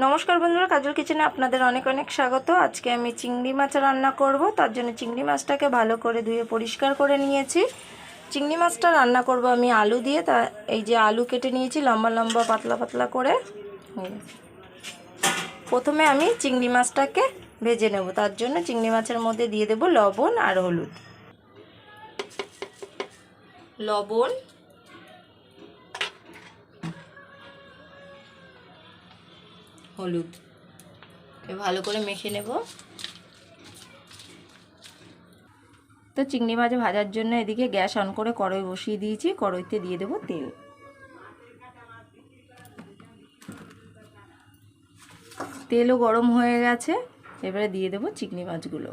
নমস্কার বন্ধুরা, কাজল কিচেনে আপনাদের অনেক অনেক স্বাগত। আজকে আমি চিংড়ি মাছ রান্না করব। তার জন্য চিংড়ি মাছটাকে ভালো করে ধুয়ে পরিষ্কার করে নিয়েছি। চিংড়ি মাছটা রান্না করব আমি আলু দিয়ে। তা এই যে আলু কেটে নিয়েছি লম্বা লম্বা পাতলা পাতলা করে। প্রথমে আমি চিংড়ি মাছটাকে ভেজে নেব। তার জন্য চিংড়ি মাছের মধ্যে দিয়ে দেব লবণ আর হলুদ। লবণ, হলুদ ভালো করে মেখে নেব। তো চিংড়ি মাছ ভাজার জন্য এদিকে গ্যাস অন করে কড়াই বসিয়ে দিয়েছি। কড়াইতে দিয়ে দেব তেল। তেলও গরম হয়ে গেছে, এবারে দিয়ে দেব চিংড়ি মাছগুলো।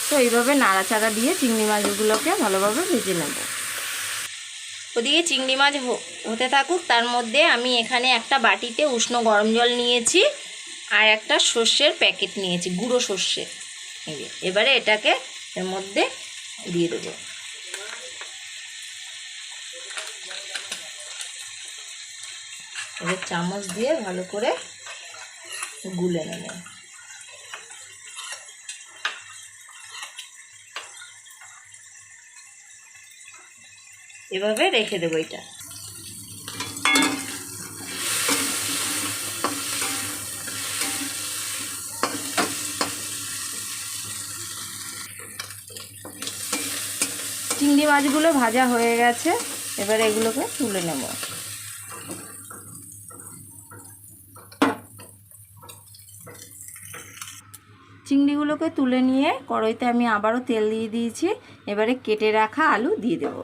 তো এইভাবে নাড়াচাড়া দিয়ে চিংড়ি মাছগুলোকে ভালোভাবে ভেজে নেব। ওদিকে চিংড়ি মাছ হতে থাকুক, তার মধ্যে আমি এখানে একটা বাটিতে উষ্ণ গরম জল নিয়েছি আর একটা সর্ষের প্যাকেট নিয়েছি, গুঁড়ো সর্ষে। এবারে এটাকে এর মধ্যে দিয়ে দেব। এবার চামচ দিয়ে ভালো করে গুলে নেব। এভাবে রেখে দেবো এটা। চিংড়ি মাছগুলো ভাজা হয়ে গেছে, এবার এগুলোকে তুলে নেব। চিংড়িগুলোকে তুলে নিয়ে কড়াইতে আমি আবারও তেল দিয়ে দিয়েছি। এবারে কেটে রাখা আলু দিয়ে দেব।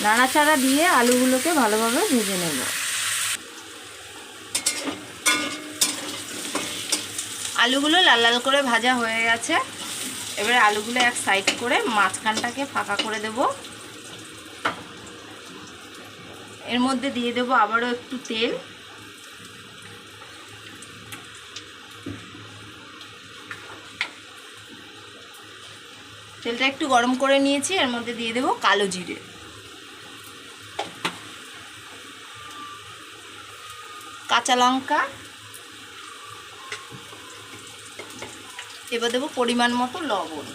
নাড়াচাড়া দিয়ে আলুগুলোকে ভালোভাবে ভেজে নেব। আলুগুলো লাল লাল করে ভাজা হয়ে গেছে, এবারে আলুগুলো এক সাইড করে মাঝখানটাকে ফাঁকা করে দেব। এর মধ্যে দিয়ে দেব আবারও একটু তেল। তেলটা একটু গরম করে নিয়েছি, এর মধ্যে দিয়ে দেব কালো জিরে, কাঁচা লঙ্কা, এবার দেবো পরিমাণ মতো লবণ।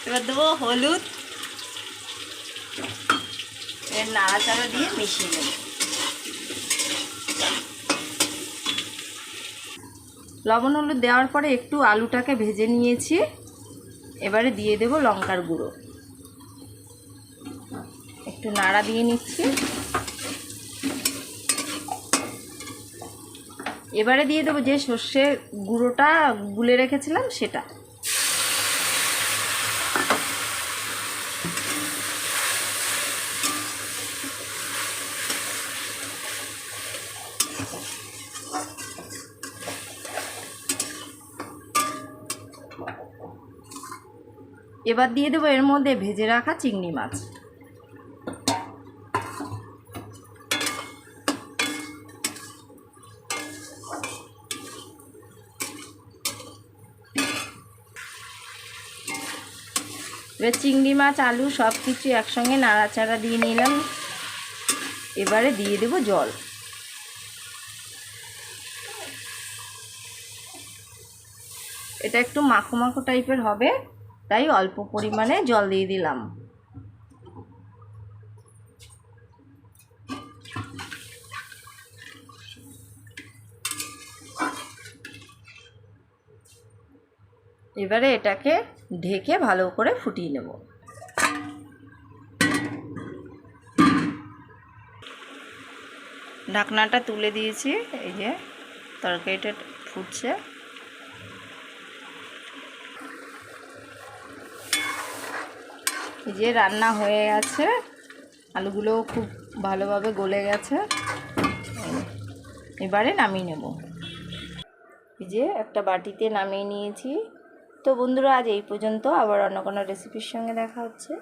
এবার দেবো হলুদ। এর নাড়াচাড়া দিয়ে মিশিয়ে নেব। লবণ হলুদ দেওয়ার পরে একটু আলুটাকে ভেজে নিয়েছি। এবারে দিয়ে দেব লঙ্কার গুঁড়ো। একটু নাড়া দিয়ে নিচ্ছি। এবারে দিয়ে দেবো যে সর্ষে গুঁড়োটা গুলে রেখেছিলাম সেটা। এবার দিয়ে দেবো এর মধ্যে ভেজে রাখা চিংড়ি মাছ। এবার চিংড়ি মাছ আলু সব কিছু একসঙ্গে নাড়াচাড়া দিয়ে নিলাম। এবারে দিয়ে দেব জল। এটা একটু মাখো মাখো টাইপের হবে, তাই অল্প পরিমাণে জল দিয়ে দিলাম। এবারে এটাকে ঢেকে ভালো করে ফুটিয়ে নেব। ঢাকনাটা তুলে দিয়েছি, এই যে তরকারিটা ফুটছে। এই যে রান্না হয়ে গেছে, আলুগুলোও খুব ভালোভাবে গলে গেছে। এবারে নামিয়ে নেব। এই যে একটা বাটিতে নামিয়ে নিয়েছি। তো বন্ধুরা, আজ এই পর্যন্ত। আবার অন্য কোনো রেসিপির সঙ্গে দেখা হচ্ছে।